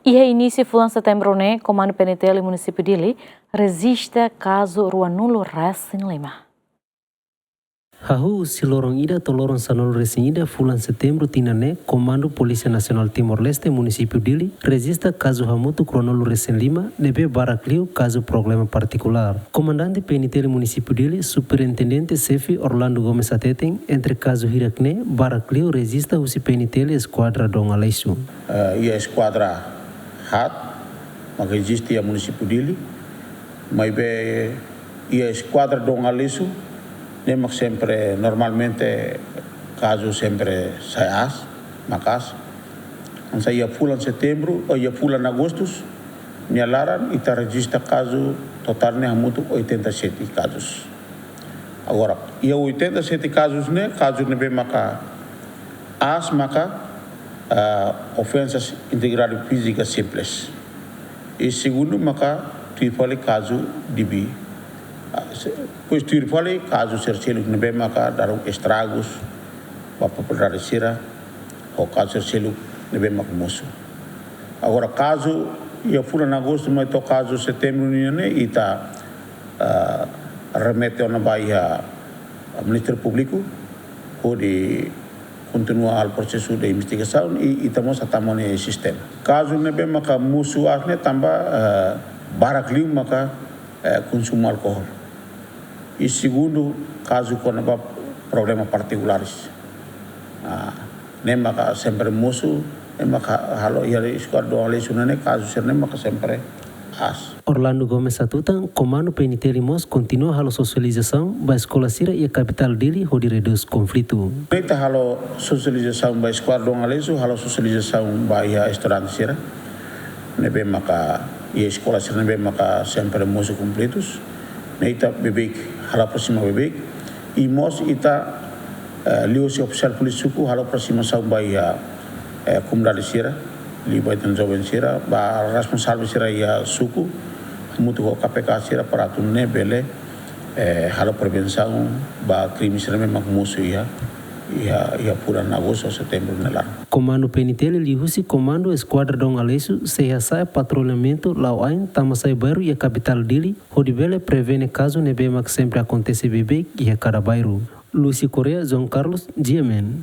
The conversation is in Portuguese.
E início de setembro, né, Comando PNTL município dele resiste caso Ruanulo Racing Lima. Hahu si lorong ida to lorong sanol Racing ida fulan setembro tinane Comando Polícia Nacional Timor-Leste município dele resiste caso hamutu Ruanulo Racing Lima nebe baracliu caso problema particular. Comandante PNTL município dele Superintendente Sefi Orlando Gomes Ateten entre caso hirakne baracliu resiste usi PNTL esquadra dong alaisu. E a esquadra hat, mas existe a município dele, mas e a esquadra dong alaisu nem sempre normalmente caso sempre sai macas ansa ia pulan setembro ou ia pulan agosto nyalaran ita registra caso total ne hamutu 87 casos agora ia 87 casos ne bem maka ofensas integridade física simples e segundo maka tuifale caso dibi pois tuifale caso sercelo bem maka darum estragos para popularidade sira ou caso sercelo bem maka moço agora caso ia fura na agosto mas to caso setembro ne ita remete na Bahia Ministério Público ou de continuar o processo de investigação e estamos atamos no sistema. Caso não bem maka musu asne tamba baracliu maka consumo álcool. E segundo caso com problema particulares. Nem maka sempre musu, nem maka halo ia escola do além sunane caso ser nem maka sempre as. Orlando Gomes Atutan, Comando PNTL Mos continua a socialização da escola Sira e a capital dele onde reduz conflito. Kita halo socialização da escola dong alesu, halo socialização da restaurante Sira. Nebe maka e a escola Sira nebe maka sempre mos conflitos. Neita bebek halo próxima bebek e mos ita liusi oficial polícia suku halo aproximação da comunidade Sira. Liba dan jovem Sira, ba responsável Sira ia suku mutu ho KPK Sira para tunne bele halo prevenção ba crime Sira memang musuh ia bulan agosto setembro nelar. Comando PNTL lihusi Comando Esquadra dong alaisu seha sai patrulhamento lauain tamasai baru e a capital dele onde bele prevene caso nebe mak sempre acontece bebê e a cada bairro. Lucy Correa, João Carlos, GMN.